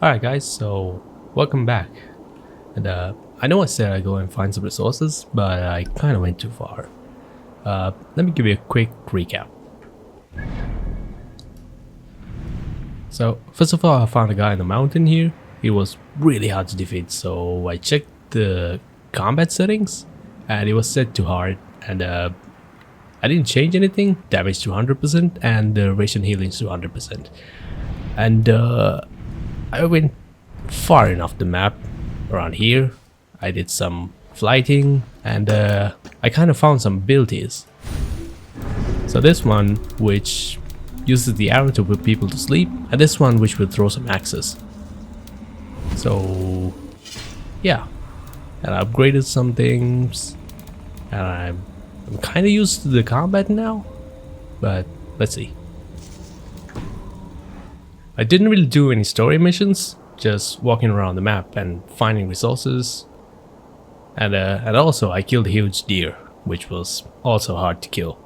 Alright guys, so welcome back. And I know I said I'd go and find some resources, but I kind of went too far. Let me give you a quick recap. So first of all, I found a guy in the mountain here. He was really hard to defeat, so I checked the combat settings and it was set to hard, and I didn't change anything. Damage to 100% and the ration healing to 100%. And I went far enough the map around here. I did some flighting and I kind of found some abilities. So this one which uses the arrow to put people to sleep, and this one which will throw some axes. So yeah, and I upgraded some things and I'm kind of used to the combat now, but let's see. I didn't really do any story missions, just walking around the map and finding resources. And also I killed a huge deer, which was also hard to kill.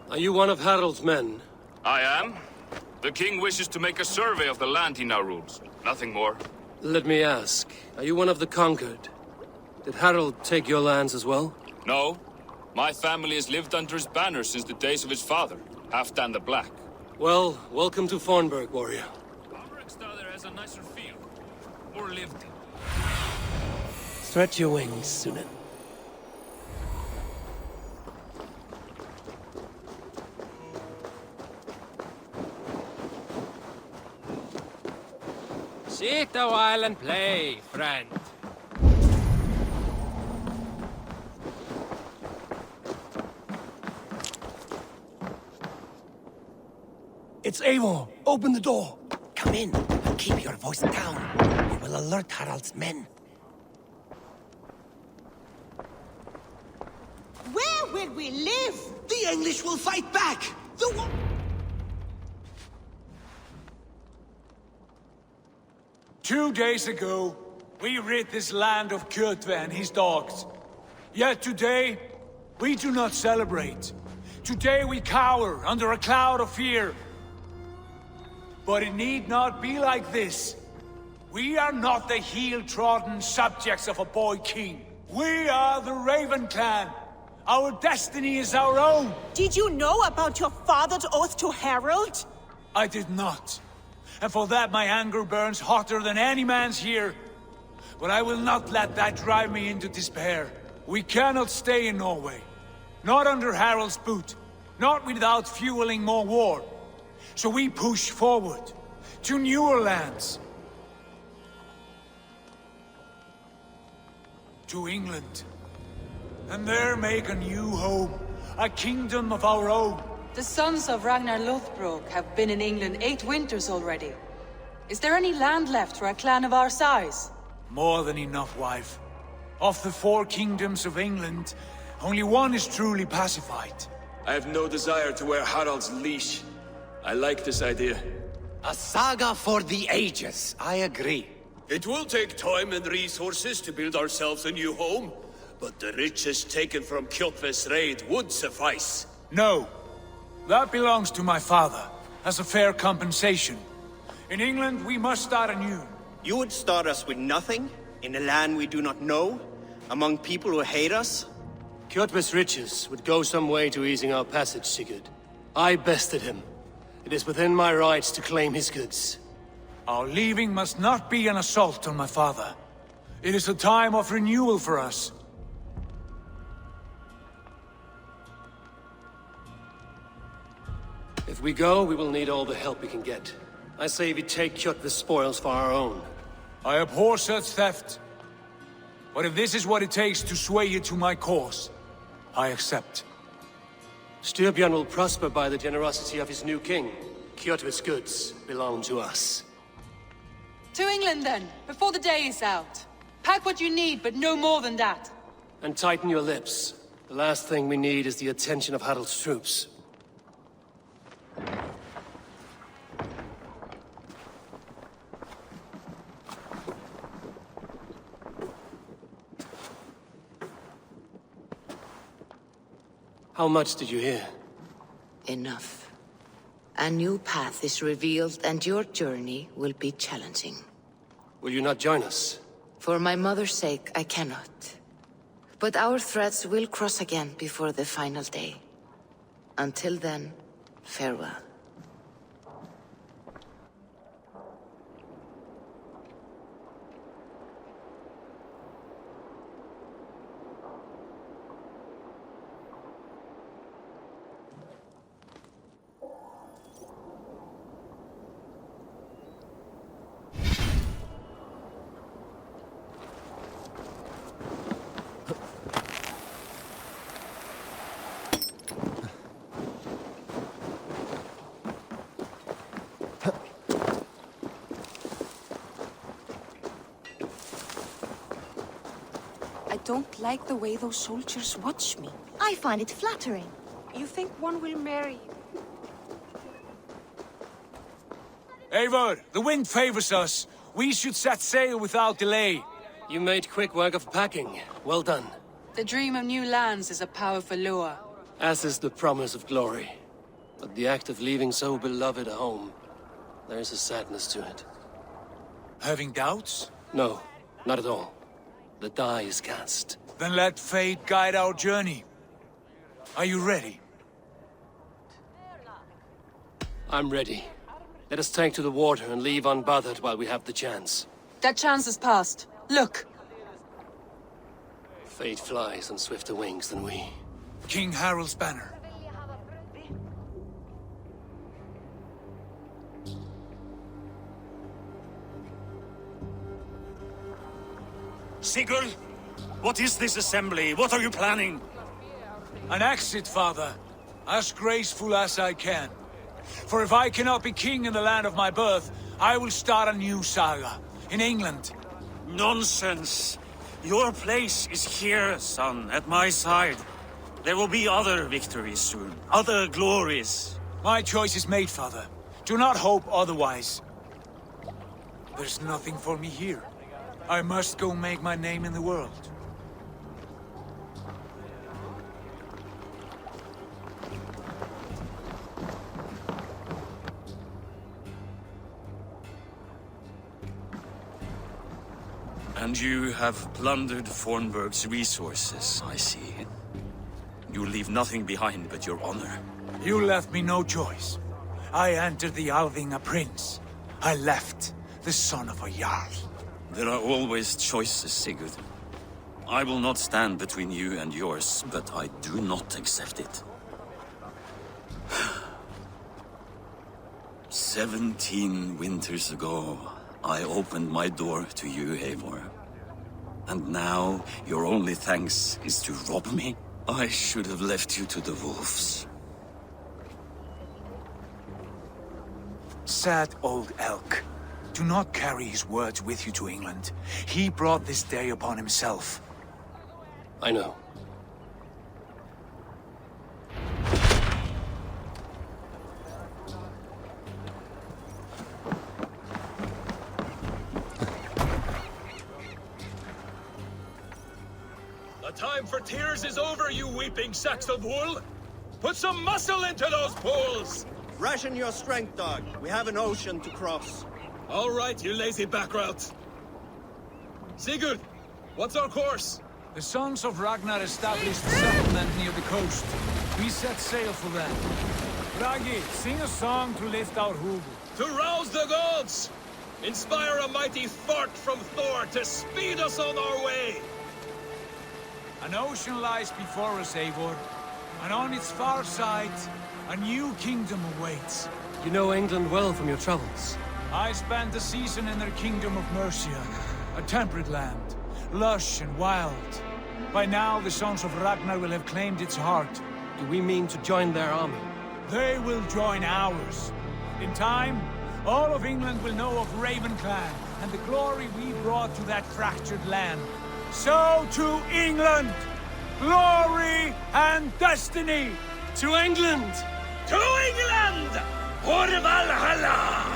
Are you one of Harald's men? I am. The king wishes to make a survey of the land he now rules. Nothing more. Let me ask, are you one of the conquered? Did Harald take your lands as well? No. My family has lived under his banner since the days of his father, Halfdan the Black. Well, welcome to Fornburg, warrior. Alrekstad has a nicer field. More lived in. Stretch your wings, Sunan. Sit a while and play, friend. It's Eivor. Open the door. Come in, and keep your voice down. We will alert Harald's men. Where will we live? The English will fight back! The war... 2 days ago, we rid this land of Kjotve and his dogs. Yet today, we do not celebrate. Today we cower under a cloud of fear. But it need not be like this. We are not the heel-trodden subjects of a boy king. We are the Raven clan. Our destiny is our own. Did you know about your father's oath to Harald? I did not. And for that my anger burns hotter than any man's here. But I will not let that drive me into despair. We cannot stay in Norway. Not under Harald's boot. Not without fueling more war. So we push forward. To newer lands. To England. And there make a new home. A kingdom of our own. The sons of Ragnar Lothbrok have been in England 8 winters already. Is there any land left for a clan of our size? More than enough, wife. Of the 4 kingdoms of England, only one is truly pacified. I have no desire to wear Harald's leash. I like this idea. A saga for the ages, I agree. It will take time and resources to build ourselves a new home, but the riches taken from Kjotve's raid would suffice. No. That belongs to my father, as a fair compensation. In England, we must start anew. You would start us with nothing, in a land we do not know, among people who hate us? Kjotve's riches would go some way to easing our passage, Sigurd. I bested him. It is within my rights to claim his goods. Our leaving must not be an assault on my father. It is a time of renewal for us. If we go, we will need all the help we can get. I say we take Kjotve's spoils for our own. I abhor such theft. But if this is what it takes to sway you to my cause, I accept. Styrbjörn will prosper by the generosity of his new king. Kjotve's goods belong to us. To England then, before the day is out. Pack what you need, but no more than that. And tighten your lips. The last thing we need is the attention of Harald's troops. How much did you hear? Enough. A new path is revealed and your journey will be challenging. Will you not join us? For my mother's sake, I cannot. But our threads will cross again before the final day. Until then, farewell. I don't like the way those soldiers watch me. I find it flattering. You think one will marry you? Eivor, the wind favors us. We should set sail without delay. You made quick work of packing. Well done. The dream of new lands is a powerful lure. As is the promise of glory. But the act of leaving so beloved a home, there is a sadness to it. Having doubts? No, not at all. The die is cast. Then let fate guide our journey. Are you ready? I'm ready. Let us take to the water and leave unbothered while we have the chance. That chance is past. Look! Fate flies on swifter wings than we. King Harald's banner. Sigurd, what is this assembly? What are you planning? An exit, father. As graceful as I can. For if I cannot be king in the land of my birth, I will start a new saga. In England. Nonsense. Your place is here, son, at my side. There will be other victories soon. Other glories. My choice is made, father. Do not hope otherwise. There's nothing for me here. I must go make my name in the world. And you have plundered Fornburg's resources, I see. You leave nothing behind but your honor. You left me no choice. I entered the Alving a prince. I left the son of a Jarl. There are always choices, Sigurd. I will not stand between you and yours, but I do not accept it. 17 winters ago, I opened my door to you, Eivor. And now, your only thanks is to rob me? I should have left you to the wolves. Sad old elk. Do not carry his words with you to England. He brought this day upon himself. I know. The time for tears is over, you weeping sacks of wool! Put some muscle into those pools! Ration your strength, dog. We have an ocean to cross. All right, you lazy backrout. Sigurd, what's our course? The sons of Ragnar established a settlement near the coast. We set sail for them. Ragi, sing a song to lift our Hugo. To rouse the gods! Inspire a mighty fart from Thor to speed us on our way! An ocean lies before us, Eivor. And on its far side, a new kingdom awaits. You know England well from your travels. I spent a season in their kingdom of Mercia, a temperate land, lush and wild. By now, the Sons of Ragnar will have claimed its heart. Do we mean to join their army? They will join ours. In time, all of England will know of Ravenclan and the glory we brought to that fractured land. So to England! Glory and destiny! To England! To England! For Valhalla!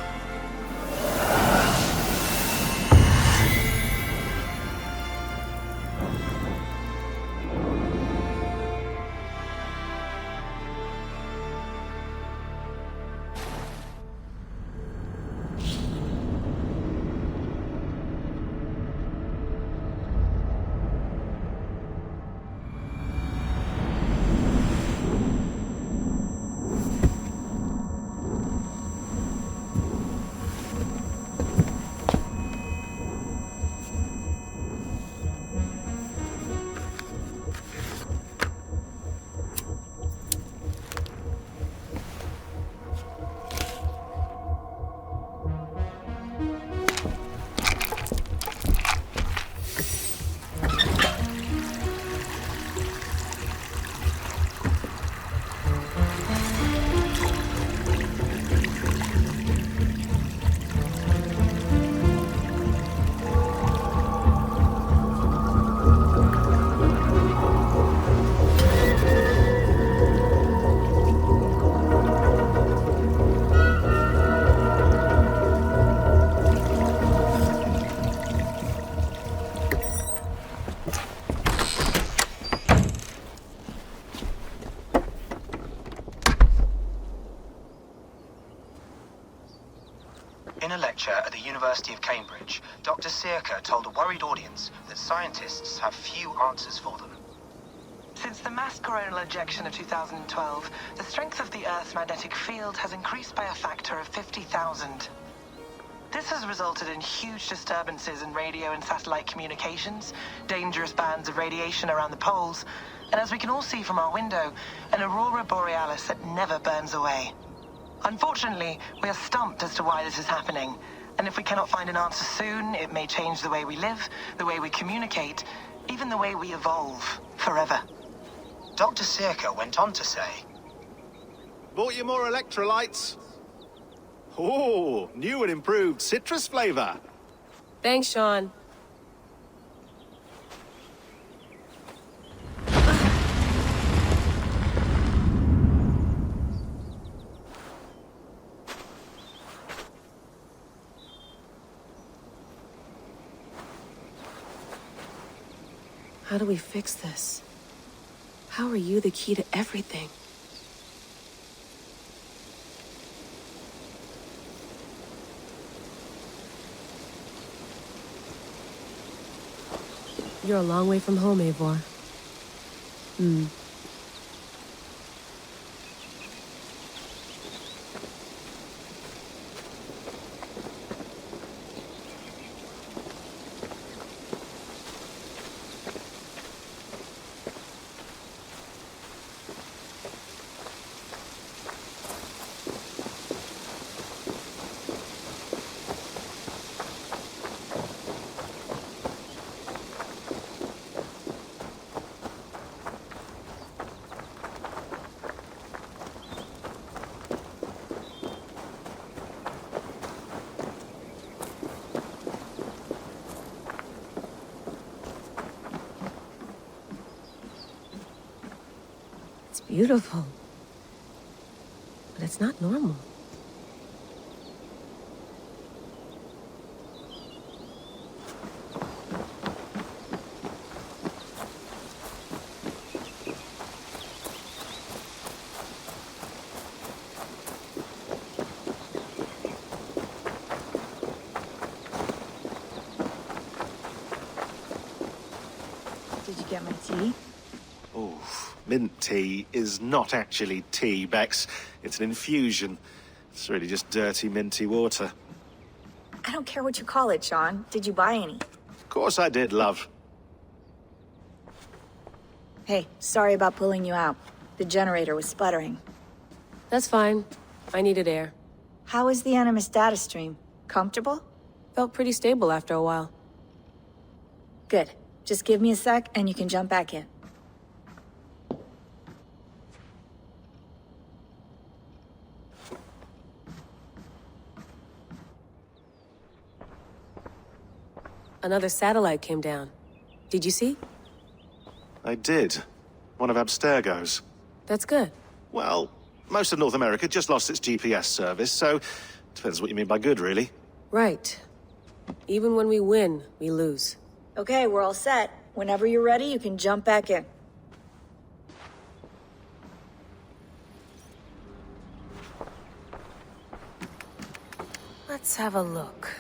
In a lecture at the University of Cambridge, Dr. Circa told a worried audience that scientists have few answers for them. Since the mass coronal ejection of 2012, the strength of the Earth's magnetic field has increased by a factor of 50,000. This has resulted in huge disturbances in radio and satellite communications, dangerous bands of radiation around the poles, and as we can all see from our window, an aurora borealis that never burns away. Unfortunately, we are stumped as to why this is happening, and if we cannot find an answer soon, it may change the way we live, the way we communicate, even the way we evolve, forever. Dr. Circa went on to say, "Bought you more electrolytes? Oh, new and improved citrus flavor." Thanks, Sean. How do we fix this? How are you the key to everything? You're a long way from home, Eivor. It's beautiful. But it's not normal. Did you get my tea? Oh, mint tea is not actually tea, Bex. It's an infusion. It's really just dirty, minty water. I don't care what you call it, Sean. Did you buy any? Of course I did, love. Hey, sorry about pulling you out. The generator was sputtering. That's fine. I needed air. How was the Animus data stream? Comfortable? Felt pretty stable after a while. Good. Just give me a sec and you can jump back in. Another satellite came down. Did you see? I did. One of Abstergo's. That's good. Well, most of North America just lost its GPS service, so depends what you mean by good, really. Right. Even when we win, we lose. Okay, we're all set. Whenever you're ready, you can jump back in. Let's have a look.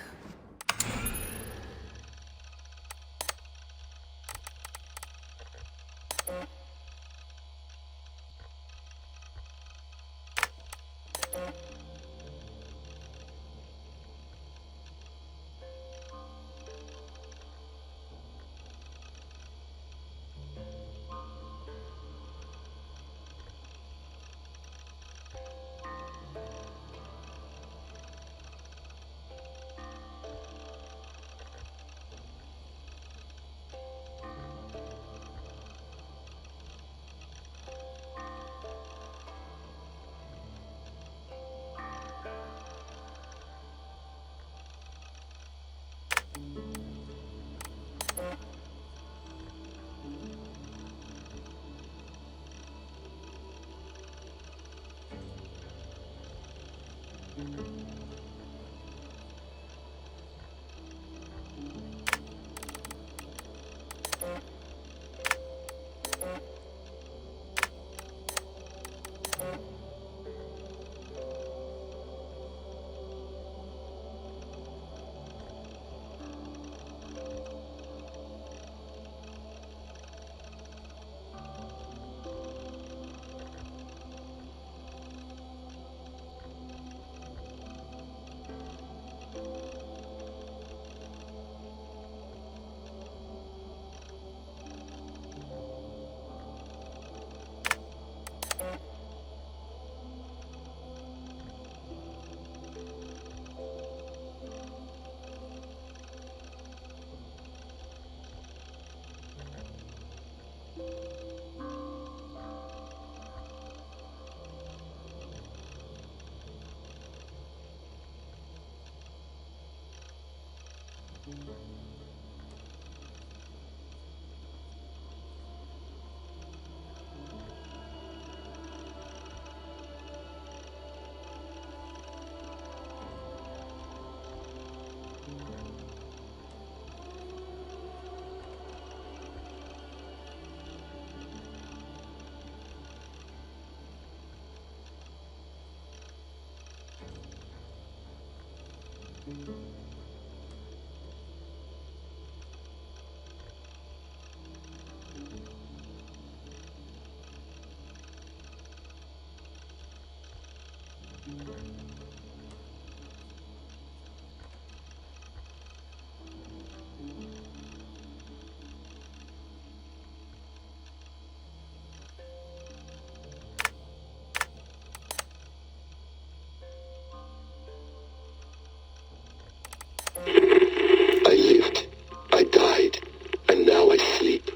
I lived, I died, and now I sleep.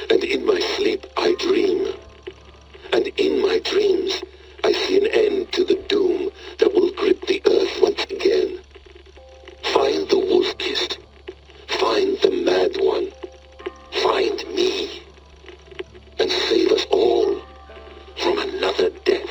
And in my sleep I dream. And in my dreams I see an end to the doom that will grip the earth once again. Find the wolf-kissed. Find the mad one. Find me. And save us all from another death.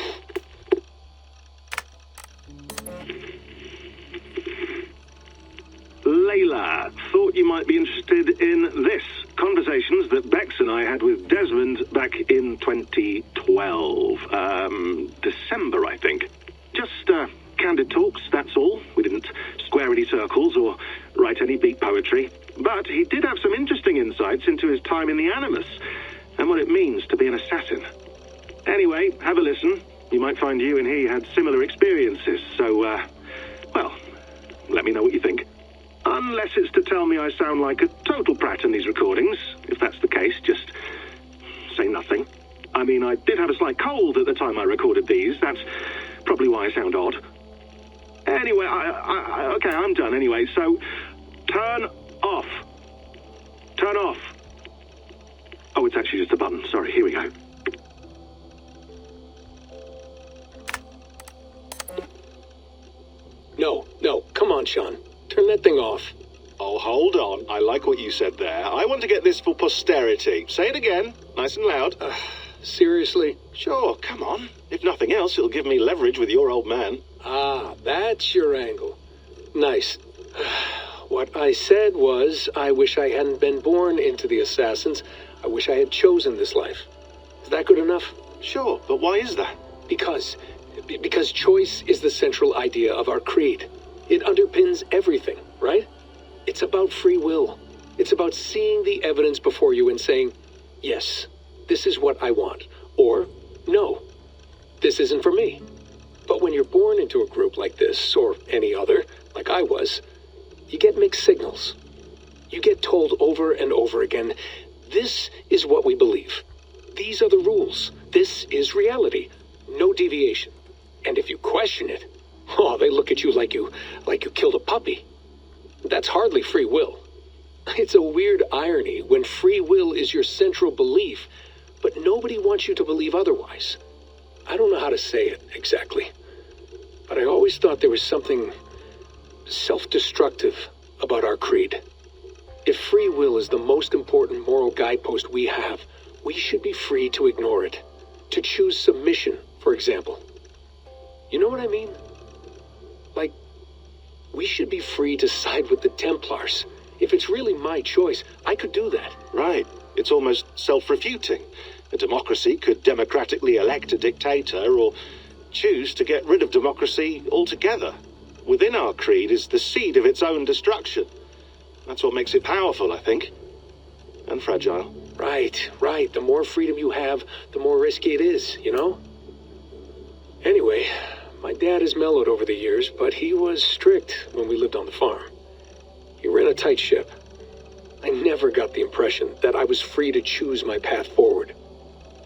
Layla, thought you might be interested in this. Conversations that Bex and I had with Desmond back in 2012. December, I think. Just candid talks, that's all. We didn't square any circles or write any beat poetry. But he did have some interesting insights into his time in the Animus and what it means to be an assassin. Anyway, have a listen. You might find you and he had similar experiences, so, well, let me know what you think. Unless it's to tell me I sound like a total prat in these recordings. If that's the case, just say nothing. I mean, I did have a slight cold at the time I recorded these. That's probably why I sound odd. Anyway, okay, I'm done anyway, so turn off. turn off. Oh, it's actually just a button. Sorry, here we go. No, come on, Sean. Turn that thing off. Oh, hold on. I like what you said there. I want to get this for posterity. Say it again, nice and loud. Seriously? Sure, come on. If nothing else, it'll give me leverage with your old man. Ah, that's your angle. Nice. What I said was, I wish I hadn't been born into the Assassins. I wish I had chosen this life. Is that good enough? Sure, but why is that? Because choice is the central idea of our creed. It underpins everything, right? It's about free will. It's about seeing the evidence before you and saying, yes, this is what I want. Or, no, this isn't for me. But when you're born into a group like this, or any other, like I was, you get mixed signals. You get told over and over again, this is what we believe. These are the rules. This is reality. No deviation. And if you question it, oh, they look at you like you killed a puppy. That's hardly free will. It's a weird irony when free will is your central belief, but nobody wants you to believe otherwise. I don't know how to say it exactly, but I always thought there was something self-destructive about our creed. If free will is the most important moral guidepost we have, we should be free to ignore it. To choose submission, for example. You know what I mean? Like, we should be free to side with the Templars. If it's really my choice, I could do that. Right. It's almost self-refuting. A democracy could democratically elect a dictator or choose to get rid of democracy altogether. Within our creed is the seed of its own destruction. That's what makes it powerful, I think. And fragile. Right. The more freedom you have, the more risky it is, you know? Anyway, my dad has mellowed over the years, but he was strict when we lived on the farm. He ran a tight ship. I never got the impression that I was free to choose my path forward.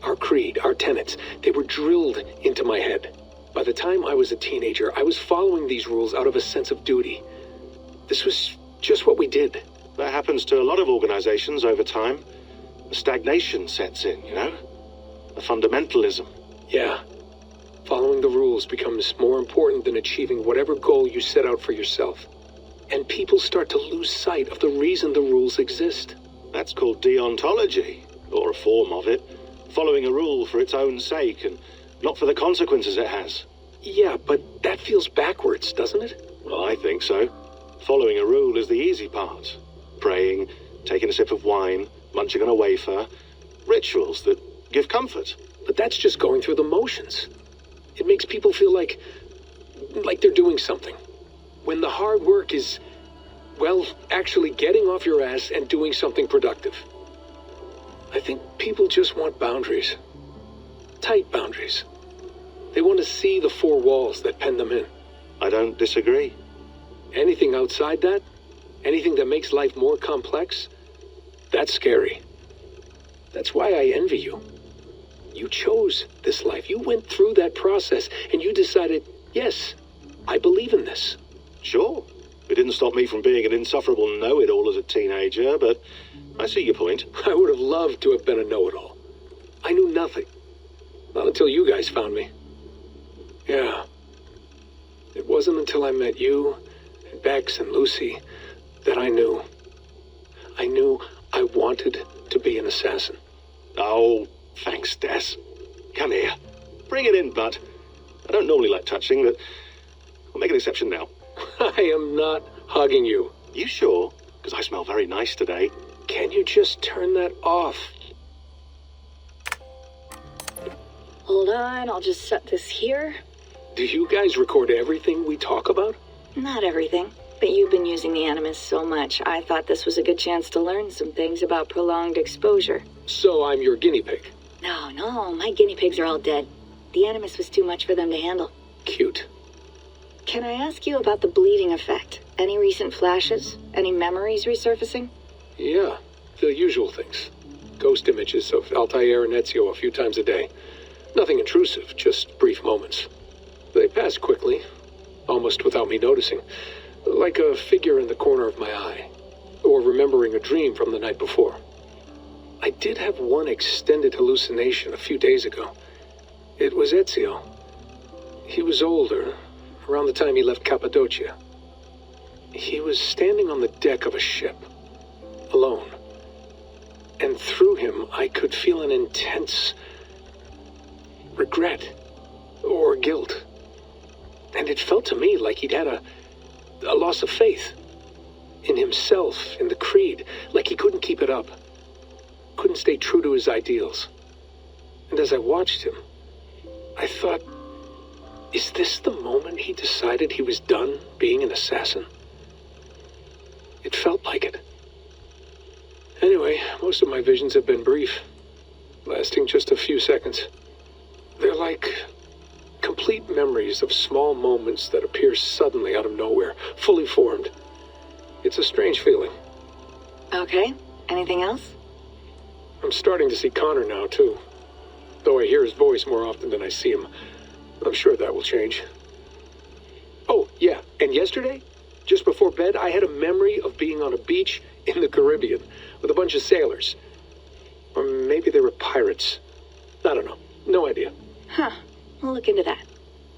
Our creed, our tenets, they were drilled into my head. By the time I was a teenager, I was following these rules out of a sense of duty. This was just what we did. That happens to a lot of organizations over time. The stagnation sets in, you know? The fundamentalism. Yeah. Following the rules becomes more important than achieving whatever goal you set out for yourself. And people start to lose sight of the reason the rules exist. That's called deontology, or a form of it. Following a rule for its own sake and not for the consequences it has. Yeah, but that feels backwards, doesn't it? Well, I think so. Following a rule is the easy part. Praying, taking a sip of wine, munching on a wafer. Rituals that give comfort. But that's just going through the motions. It makes people feel like they're doing something. When the hard work is, well, actually getting off your ass and doing something productive. I think people just want boundaries. Tight boundaries. They want to see the four walls that pen them in. I don't disagree. Anything outside that, anything that makes life more complex, that's scary. That's why I envy you. You chose this life. You went through that process and you decided, yes, I believe in this. Sure. It didn't stop me from being an insufferable know-it-all as a teenager, but I see your point. I would have loved to have been a know-it-all. I knew nothing. Not until you guys found me. Yeah. It wasn't until I met you, and Bex and Lucy, that I knew. I knew I wanted to be an assassin. Oh, thanks, Des. Come here. Bring it in, bud. I don't normally like touching, but I'll make an exception now. I am not hugging you. You sure? Because I smell very nice today. Can you just turn that off? Hold on, I'll just set this here. Do you guys record everything we talk about? Not everything, but you've been using the animus so much, I thought this was a good chance to learn some things about prolonged exposure. So I'm your guinea pig? No, my guinea pigs are all dead. The animus was too much for them to handle. Cute. Can I ask you about the bleeding effect? Any recent flashes? Any memories resurfacing? Yeah, the usual things. Ghost images of Altair and Ezio a few times a day. Nothing intrusive, just brief moments. They pass quickly, almost without me noticing. Like a figure in the corner of my eye. or remembering a dream from the night before. I did have one extended hallucination a few days ago. It was Ezio. He was older, around the time he left Cappadocia. He was standing on the deck of a ship, alone. And through him, I could feel an intense regret or guilt. And it felt to me like he'd had a loss of faith in himself, in the creed, like he couldn't keep it up, couldn't stay true to his ideals. And as I watched him, I thought, is this the moment he decided he was done being an assassin? It felt like it. Anyway, most of my visions have been brief, lasting just a few seconds. They're like complete memories of small moments that appear suddenly out of nowhere, fully formed. It's a strange feeling. Okay, anything else? I'm starting to see Connor now, too. Though I hear his voice more often than I see him. I'm sure that will change. Oh, yeah, and yesterday, just before bed, I had a memory of being on a beach in the Caribbean with a bunch of sailors. Or maybe they were pirates. I don't know. No idea. Huh. We'll look into that.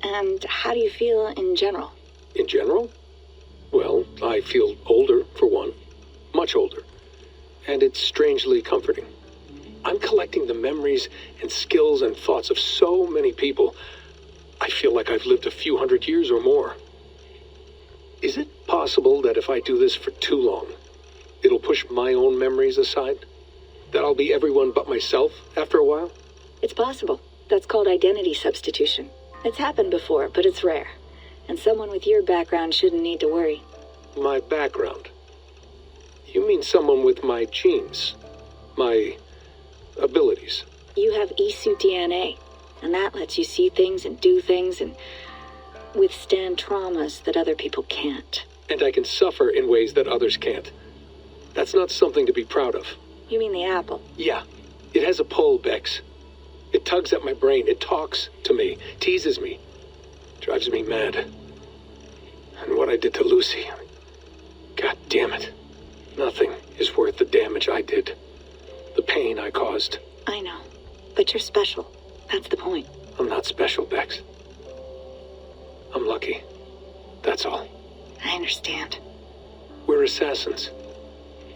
And how do you feel in general? In general? Well, I feel older, for one. Much older. And it's strangely comforting. I'm collecting the memories and skills and thoughts of so many people. I feel like I've lived a few hundred years or more. Is it possible that if I do this for too long, it'll push my own memories aside? That I'll be everyone but myself after a while? It's possible. That's called identity substitution. It's happened before, but it's rare. And someone with your background shouldn't need to worry. My background? You mean someone with my genes? My abilities? You have Isu DNA, and that lets you see things and do things and withstand traumas that other people can't. And I can suffer in ways that others can't. That's not something to be proud of. You mean the apple? Yeah. It has a pull, Bex. It tugs at my brain. It talks to me. Teases me. Drives me mad. And what I did to Lucy... God damn it. Nothing is worth the damage I did. The pain I caused. I know. But you're special. That's the point. I'm not special, Bex. I'm lucky. That's all. I understand. We're assassins.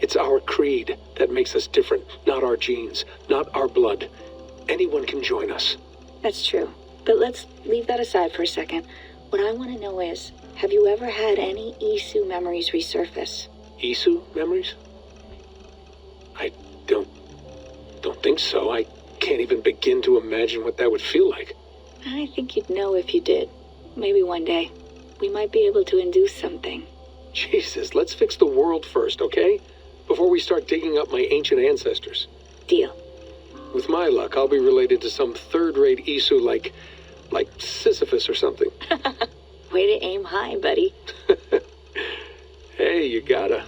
It's our creed that makes us different, not our genes, not our blood. Anyone can join us. That's true. But let's leave that aside for a second. What I want to know is, have you ever had any Isu memories resurface? Isu memories? I don't think so. I can't even begin to imagine what that would feel like. I think you'd know if you did. Maybe one day. We might be able to induce something. Jesus, let's fix the world first, okay? Before we start digging up my ancient ancestors. Deal. With my luck, I'll be related to some third-rate Isu like Sisyphus or something. Way to aim high, buddy. Hey, you gotta.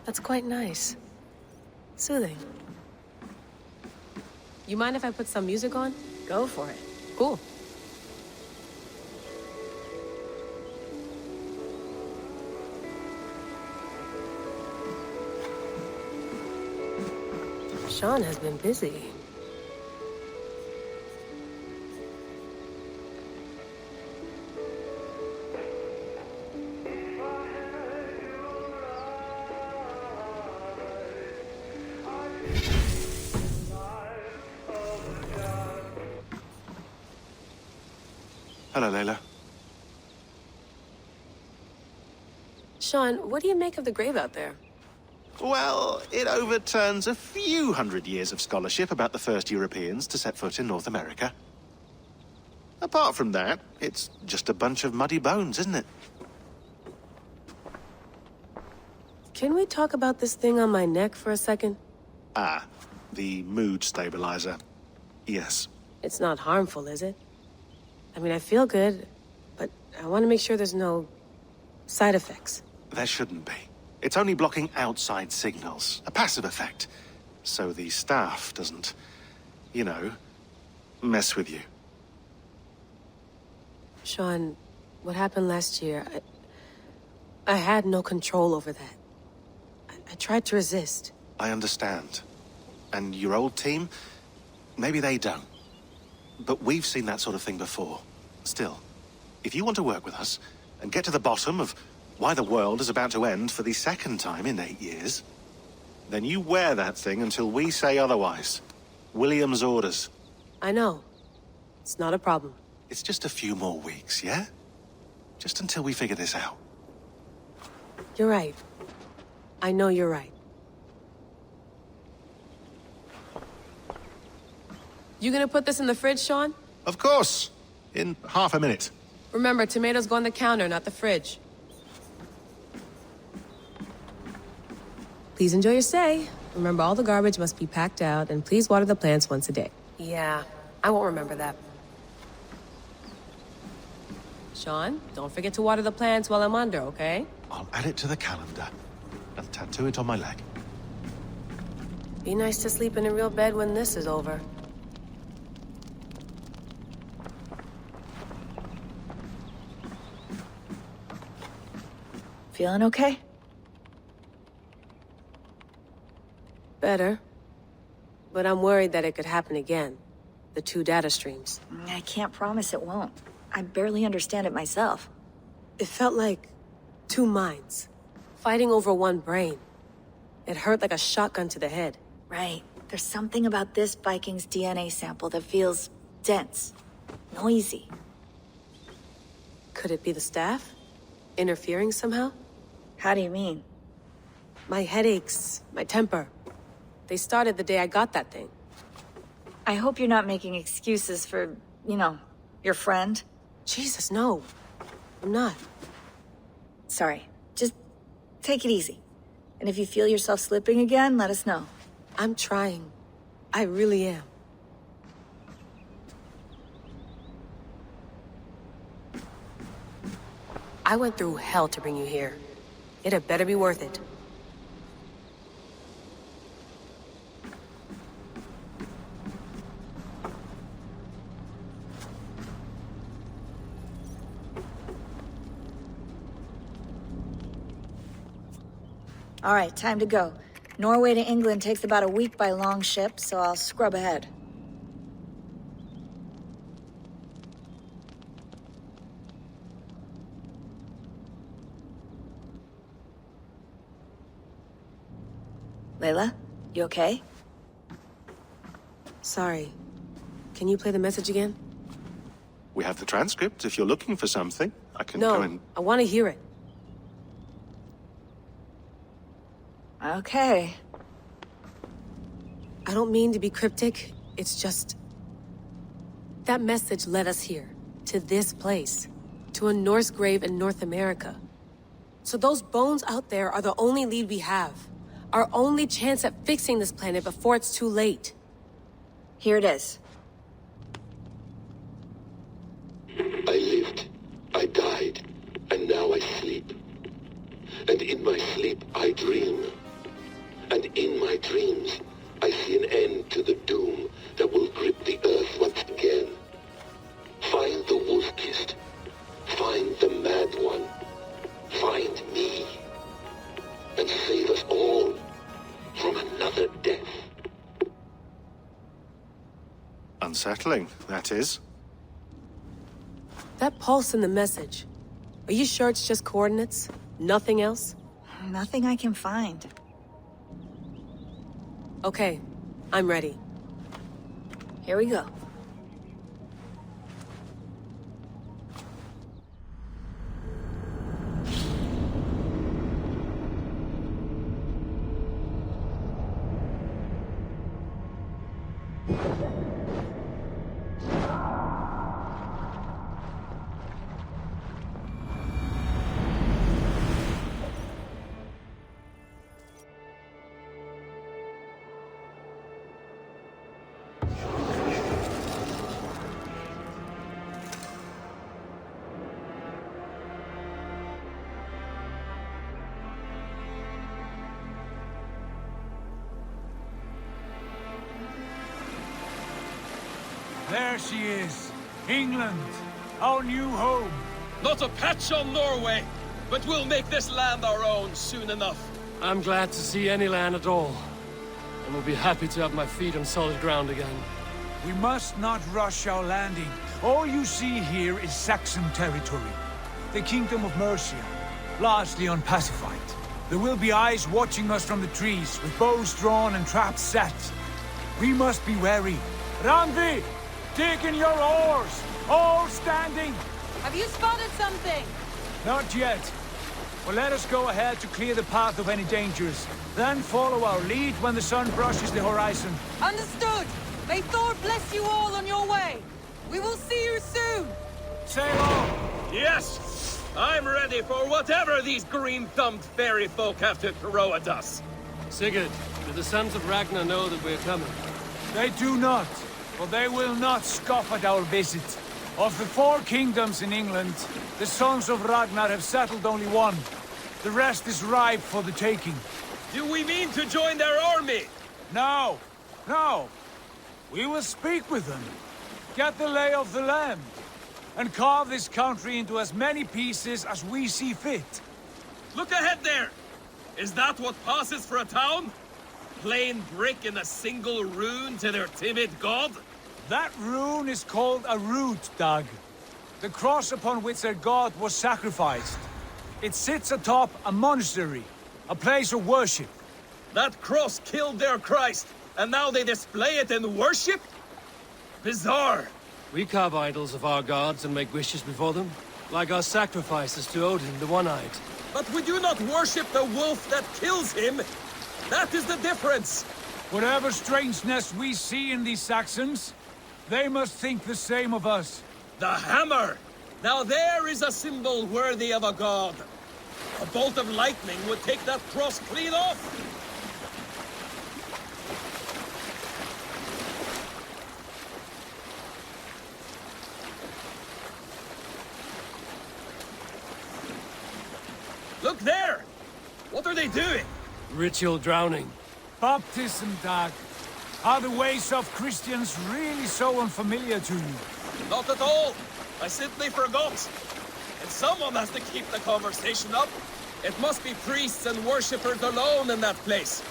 That's quite nice. Soothing. You mind if I put some music on? Go for it. Cool. Sean has been busy. Hello, Layla. Sean, what do you make of the grave out there? Well, it overturns a few hundred years of scholarship about the first Europeans to set foot in North America. Apart from that, it's just a bunch of muddy bones, isn't it? Can we talk about this thing on my neck for a second? Ah, the mood stabilizer. Yes. It's not harmful, is it? I mean, I feel good, but I want to make sure there's no side effects. There shouldn't be. It's only blocking outside signals, a passive effect. So the staff doesn't, you know, mess with you. Sean, what happened last year, I had no control over that. I tried to resist. I understand. And your old team, maybe they don't. But we've seen that sort of thing before. Still, if you want to work with us and get to the bottom of why the world is about to end for the second time in 8 years, then you wear that thing until we say otherwise. William's orders. I know. It's not a problem. It's just a few more weeks, yeah? Just until we figure this out. You're right. I know you're right. You gonna put this in the fridge, Sean? Of course! In half a minute. Remember, tomatoes go on the counter, not the fridge. Please enjoy your stay. Remember, all the garbage must be packed out, and please water the plants once a day. Yeah, I won't remember that. Sean, don't forget to water the plants while I'm under, okay? I'll add it to the calendar and tattoo it on my leg. Be nice to sleep in a real bed when this is over. Feeling okay? Better. But I'm worried that it could happen again. The 2 data streams. I can't promise it won't. I barely understand it myself. It felt like 2 minds, fighting over 1 brain. It hurt like a shotgun to the head. Right. There's something about this Viking's DNA sample that feels dense, noisy. Could it be the staff? Interfering somehow? How do you mean? My headaches, my temper. They started the day I got that thing. I hope you're not making excuses for, you know, your friend. Jesus, no. I'm not. Sorry. Just take it easy. And if you feel yourself slipping again, let us know. I'm trying. I really am. I went through hell to bring you here. It had better be worth it. All right, time to go. Norway to England takes about a week by long ship, so I'll scrub ahead. Layla, you okay? Sorry. Can you play the message again? We have the transcript. If you're looking for something, I can No, go and... I want to hear it. Okay. I don't mean to be cryptic. It's just... that message led us here. To this place. To a Norse grave in North America. So those bones out there are the only lead we have. Our only chance at fixing this planet before it's too late. Here it is. I lived, I died, and now I sleep. And in my sleep I dream. And in my dreams I see an end to the doom that will grip the earth once again. Find the wolf-kissed. Find the mad one. Find me. And save us all from another death. Unsettling, that is. That pulse in the message. Are you sure it's just coordinates? Nothing else? Nothing I can find. Okay, I'm ready. Here we go. There she is. England, our new home. Not a patch on Norway, but we'll make this land our own soon enough. I'm glad to see any land at all. And will be happy to have my feet on solid ground again. We must not rush our landing. All you see here is Saxon territory. The Kingdom of Mercia, largely unpacified. There will be eyes watching us from the trees, with bows drawn and traps set. We must be wary. Randi! Dig in your oars! All standing! Have you spotted something? Not yet. But let us go ahead to clear the path of any dangers. Then follow our lead when the sun brushes the horizon. Understood! May Thor bless you all on your way! We will see you soon! Sail on! Yes! I'm ready for whatever these green-thumbed fairy folk have to throw at us. Sigurd, do the sons of Ragnar know that we're coming? They do not, but they will not scoff at our visit. Of the 4 kingdoms in England, the sons of Ragnar have settled only one. The rest is ripe for the taking. Do we mean to join their army? No, no. We will speak with them, get the lay of the land, and carve this country into as many pieces as we see fit. Look ahead there! Is that what passes for a town? Plain brick in a single rune to their timid god? That rune is called a root, Dag. The cross upon which their god was sacrificed. It sits atop a monastery, a place of worship. That cross killed their Christ, and now they display it in worship? Bizarre. We carve idols of our gods and make wishes before them, like our sacrifices to Odin, the One-Eyed. But we do not worship the wolf that kills him. That is the difference. Whatever strangeness we see in these Saxons, they must think the same of us. The hammer! Now there is a symbol worthy of a god. A bolt of lightning would take that cross clean off. Look there! What are they doing? Ritual drowning. Baptism, Dag. Are the ways of Christians really so unfamiliar to you? Not at all. I simply forgot. And someone has to keep the conversation up. It must be priests and worshippers alone in that place.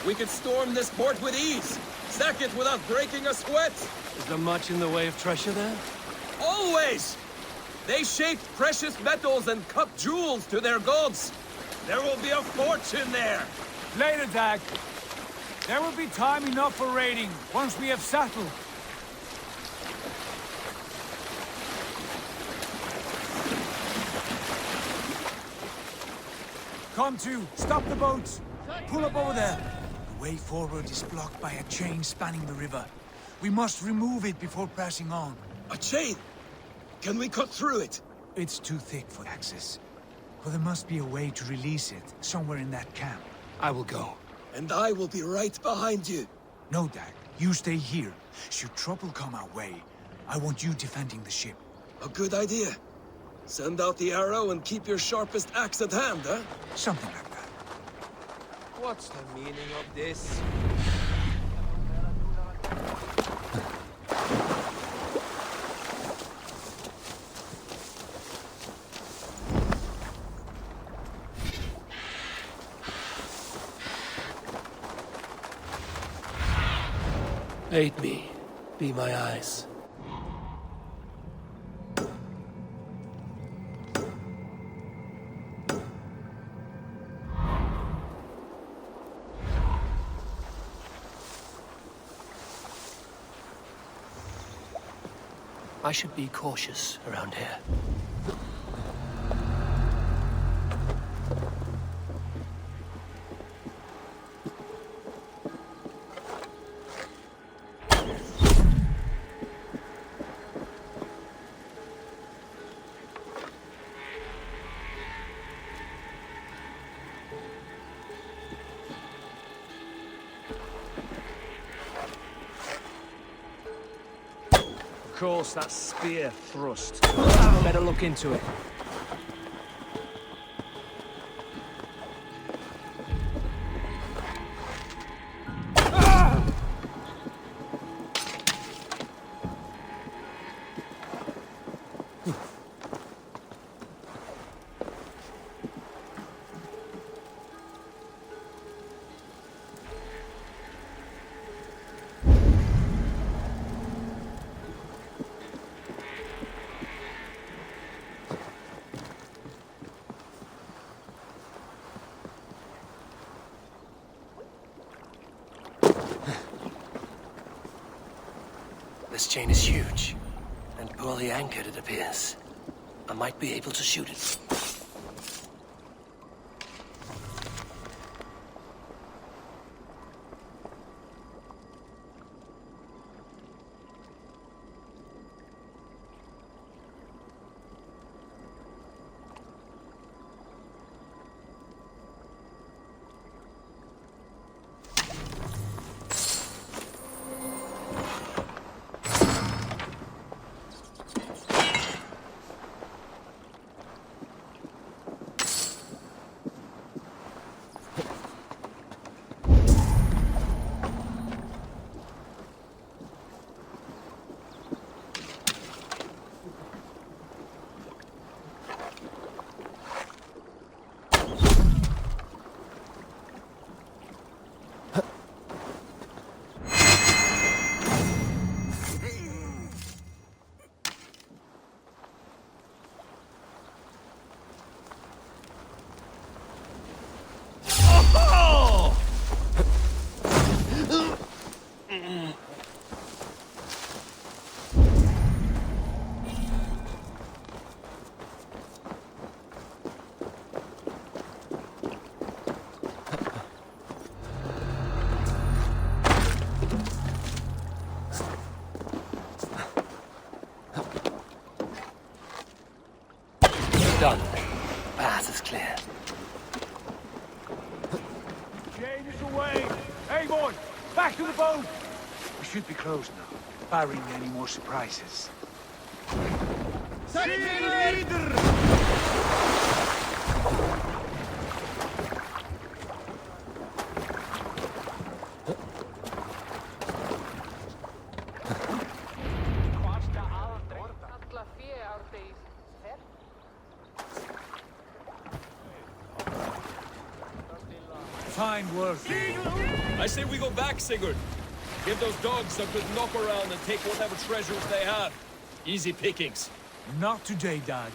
We could storm this port with ease. Sack it without breaking a sweat. Is there much in the way of treasure there? Always! They shape precious metals and cut jewels to their gods. There will be a fortune there. Later, Dag. There will be time enough for raiding once we have settled. Come to! Stop the boats! Pull up over there! The way forward is blocked by a chain spanning the river. We must remove it before pressing on. A chain? Can we cut through it? It's too thick for access. But there must be a way to release it, somewhere in that camp. I will go. And I will be right behind you. No, Dag. You stay here. Should trouble come our way, I want you defending the ship. A good idea. Send out the arrow and keep your sharpest axe at hand, huh? Something like that. What's the meaning of this? Aid me. Be my eyes. I should be cautious around here. Of course, that spear thrust. Better look into it. This chain is huge, and poorly anchored, it appears. I might be able to shoot it. Done. Path is clear. Chain is away! Hey, boy! Back to the boat! We should be close now, barring any more surprises. Fine work. I say we go back, Sigurd. Give those dogs a good knock around and take whatever treasures they have. Easy pickings. Not today, Dad.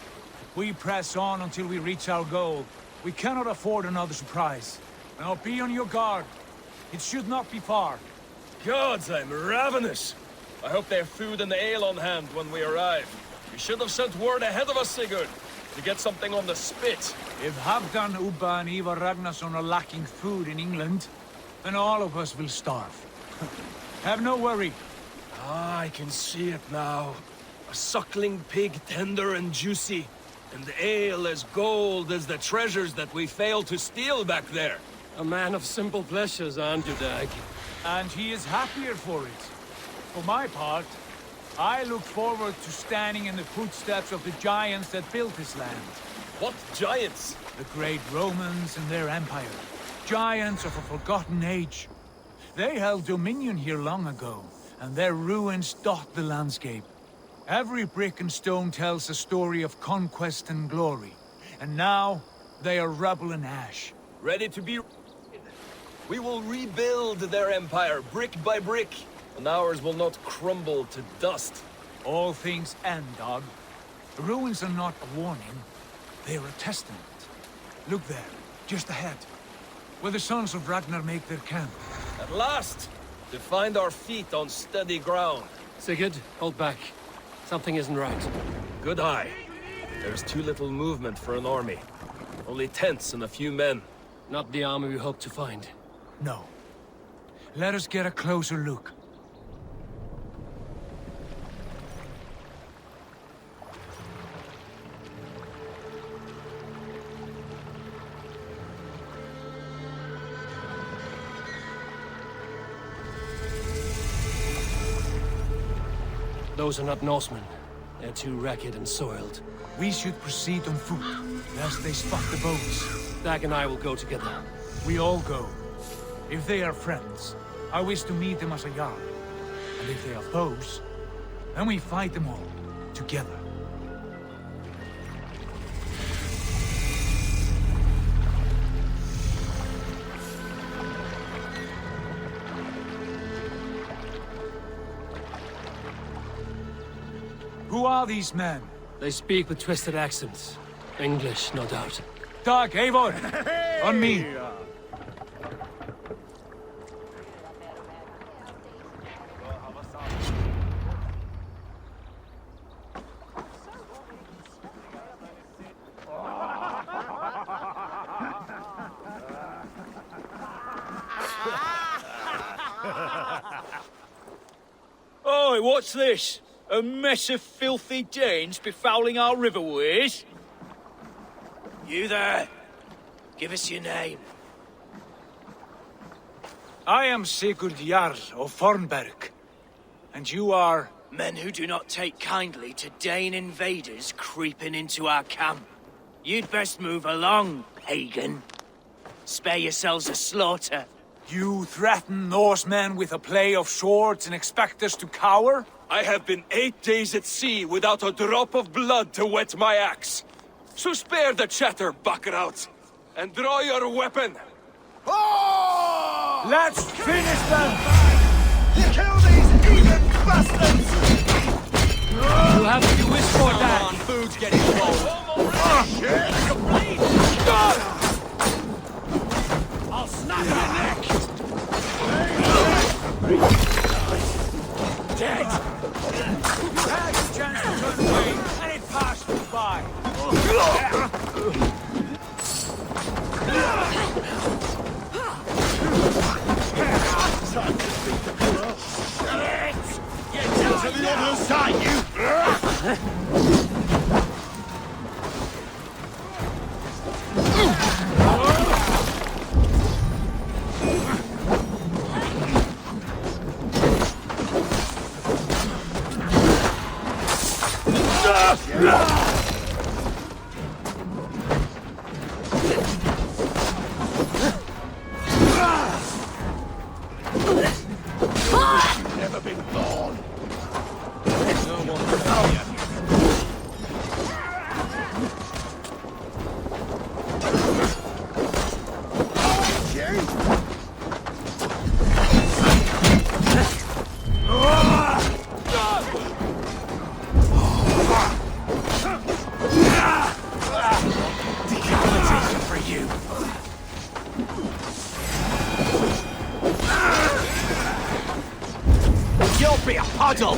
We press on until we reach our goal. We cannot afford another surprise. Now be on your guard. It should not be far. Gods, I'm ravenous. I hope they have food and ale on hand when we arrive. You should have sent word ahead of us, Sigurd. To get something on the spit. If Halfdan, Ubba and Ivar Ragnarsson are lacking food in England, then all of us will starve. Have no worry. Ah, I can see it now. A suckling pig, tender and juicy. And ale as gold as the treasures that we failed to steal back there. A man of simple pleasures, aren't you, Dag? And he is happier for it. For my part, I look forward to standing in the footsteps of the giants that built this land. What giants? The great Romans and their empire. Giants of a forgotten age. They held dominion here long ago, and their ruins dot the landscape. Every brick and stone tells a story of conquest and glory. And now, they are rubble and ash. Ready to be... We will rebuild their empire, brick by brick. And ours will not crumble to dust. All things end, dog. The ruins are not a warning. They are a testament. Look there, just ahead. Where the sons of Ragnar make their camp. At last! To find our feet on steady ground. Sigurd, hold back. Something isn't right. Good eye. There's too little movement for an army. Only tents and a few men. Not the army we hoped to find. No. Let us get a closer look. Those are not Norsemen. They're too ragged and soiled. We should proceed on foot, lest they spot the boats. Dag and I will go together. We all go. If they are friends, I wish to meet them as a Jarl. And if they are foes, then we fight them all, together. Who are these men? They speak with twisted accents. English, no doubt. Dag, Eivor! On me! Oi, what's this? A mess of filthy Danes befouling our riverways? You there? Give us your name. I am Sigurd Jarl of Fornberg. And you are... Men who do not take kindly to Dane invaders creeping into our camp. You'd best move along, pagan. Spare yourselves a slaughter. You threaten Norsemen with a play of swords and expect us to cower? I have been 8 days at sea without a drop of blood to wet my axe. So spare the chatter, Buckerout, and draw your weapon. Oh! Let's finish them! Kill these heathen bastards! You'll have what you wish for, Dad. Come on, food's getting cold. I'll snap your neck! Dead! You had the chance to turn away, and it passed you by. Time to beat the girl. Get down to the other side, you! Never been born. No one can help you. Decapitation for you. You'll be a puddle!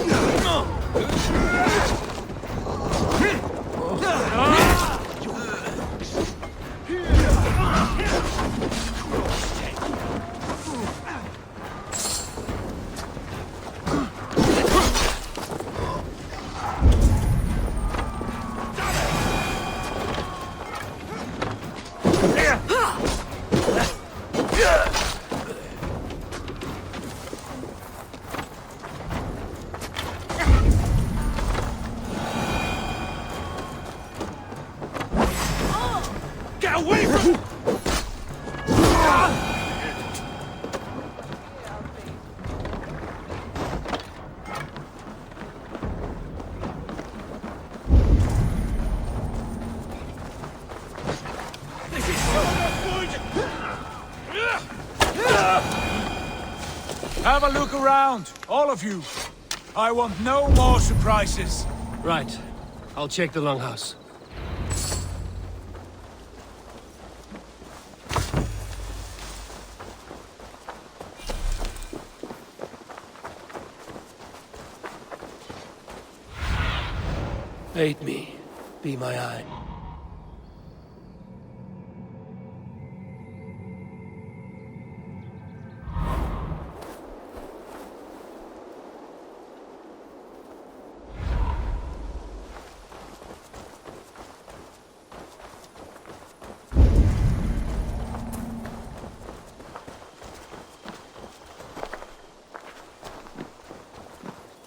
have a look around, all of you. I want no more surprises. Right. I'll check the longhouse. Aid me. Be my eye.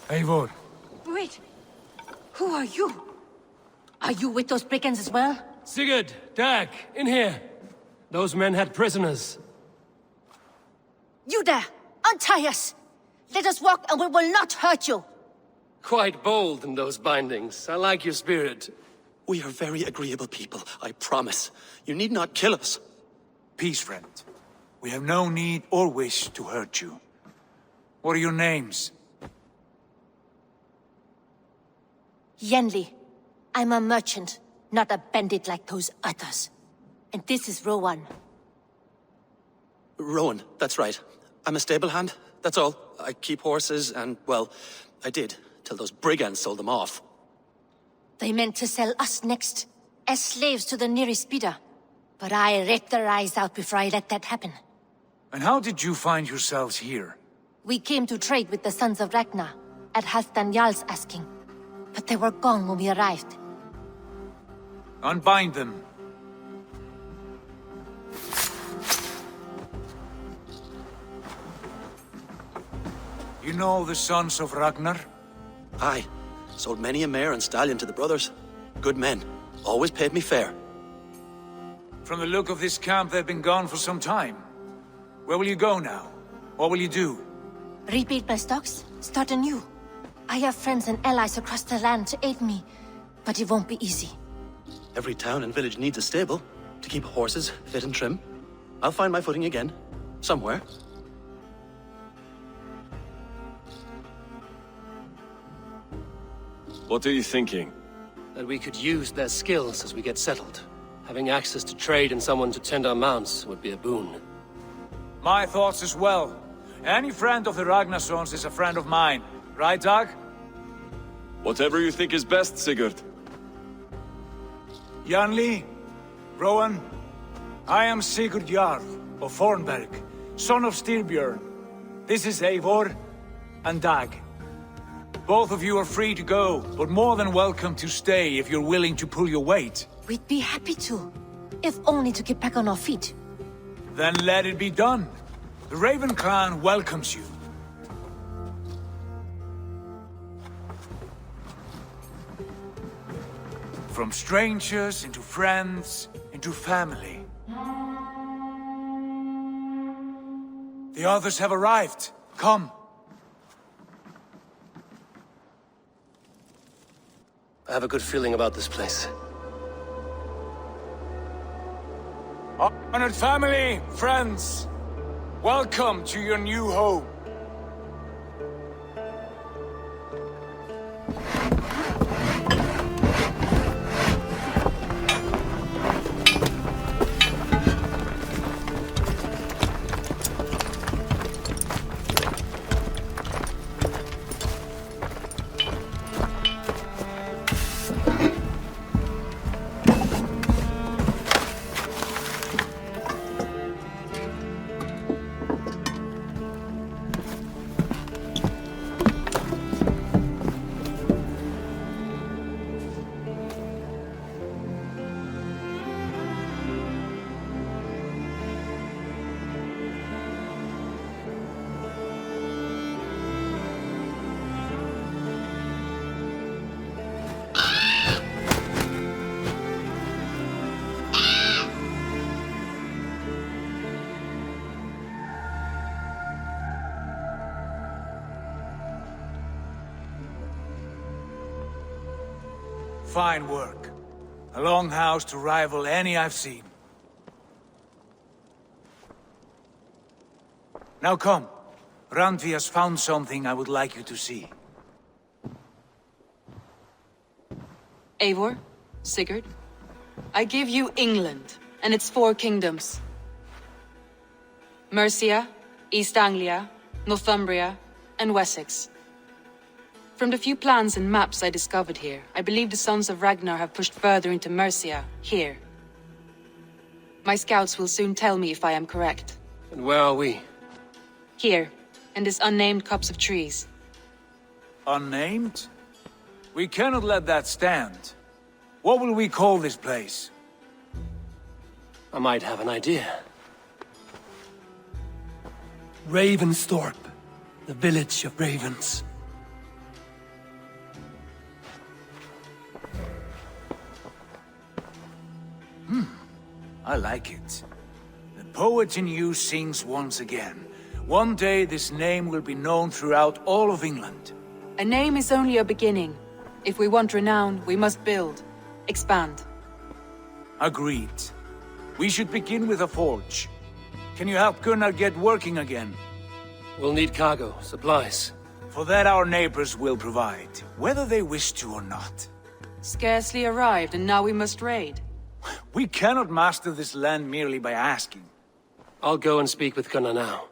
Eivor. Wait. Who are you? Are you with those brigands as well? Sigurd! Dag! In here! Those men had prisoners. You there! Untie us! Let us walk and we will not hurt you! Quite bold in those bindings. I like your spirit. We are very agreeable people, I promise. You need not kill us. Peace, friend. We have no need or wish to hurt you. What are your names? Yenli. I'm a merchant, not a bandit like those others. And this is Rowan. Rowan, that's right. I'm a stable hand, that's all. I keep horses and, well, I did, till those brigands sold them off. They meant to sell us next, as slaves to the nearest bidder. But I ripped their eyes out before I let that happen. And how did you find yourselves here? We came to trade with the Sons of Ragnar, at Halfdan Jarl's asking. But they were gone when we arrived. Unbind them. You know the Sons of Ragnar? Aye. Sold many a mare and stallion to the brothers. Good men. Always paid me fair. From the look of this camp, they've been gone for some time. Where will you go now? What will you do? Rebuild my stocks, start anew. I have friends and allies across the land to aid me, but it won't be easy. Every town and village needs a stable to keep horses fit and trim. I'll find my footing again. Somewhere. What are you thinking? That we could use their skills as we get settled. Having access to trade and someone to tend our mounts would be a boon. My thoughts as well. Any friend of the Ragnarsons is a friend of mine. Right, Dag? Whatever you think is best, Sigurd. Janli, Rowan, I am Sigurd Jarl of Fornberg, son of Styrbjörn. This is Eivor and Dag. Both of you are free to go, but more than welcome to stay if you're willing to pull your weight. We'd be happy to, if only to get back on our feet. Then let it be done. The Raven clan welcomes you. From strangers into friends, into family. The others have arrived. Come. I have a good feeling about this place. Honored family, friends, welcome to your new home. Fine work. A longhouse to rival any I've seen. Now come. Randvi has found something I would like you to see. Eivor, Sigurd, I give you England and its 4 kingdoms. Mercia, East Anglia, Northumbria, and Wessex. From the few plans and maps I discovered here, I believe the Sons of Ragnar have pushed further into Mercia, here. My scouts will soon tell me if I am correct. And where are we? Here, in this unnamed copse of trees. Unnamed? We cannot let that stand. What will we call this place? I might have an idea. Ravensthorpe, the village of ravens. I like it. The poet in you sings once again. One day this name will be known throughout all of England. A name is only a beginning. If we want renown, we must build, expand. Agreed. We should begin with a forge. Can you help Gunnar get working again? We'll need cargo, supplies. For that our neighbors will provide, whether they wish to or not. Scarcely arrived, and now we must raid. We cannot master this land merely by asking. I'll go and speak with Gunnar now.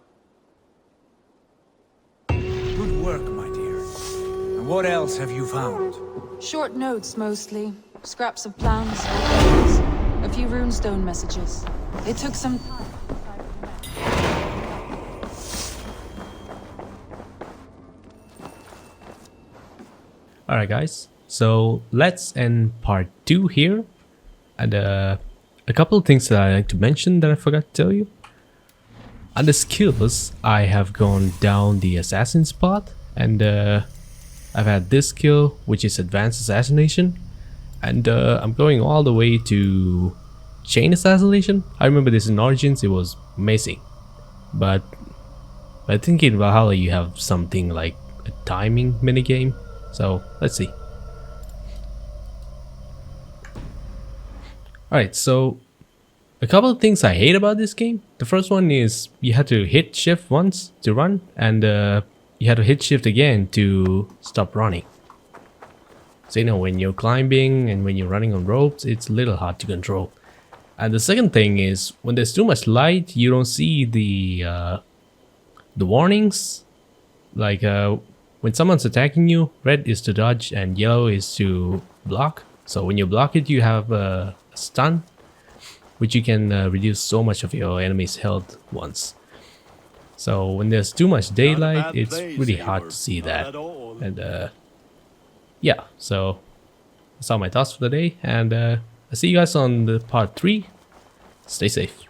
Good work, my dear. And what else have you found? Short notes, mostly. Scraps of plans, photos, a few runestone messages. It took some time. Alright guys, so let's end part 2 here. And a couple of things that I like to mention that I forgot to tell you. Under skills, I have gone down the assassin's path, and I've had this skill, which is advanced assassination, and I'm going all the way to chain assassination. I remember this in Origins, it was amazing, but I think in Valhalla you have something like a timing minigame, so let's see. Alright, so a couple of things I hate about this game. The first one is you had to hit shift once to run, and you had to hit shift again to stop running. So you know, when you're climbing and when you're running on ropes, it's a little hard to control. And the second thing is when there's too much light, you don't see the warnings. Like when someone's attacking you, red is to dodge and yellow is to block. So when you block it, you have a stun, which you can reduce so much of your enemy's health once. So when there's too much daylight, it's really hard to see that. And yeah, so that's all my thoughts for the day, and I'll see you guys on the part 3. Stay safe.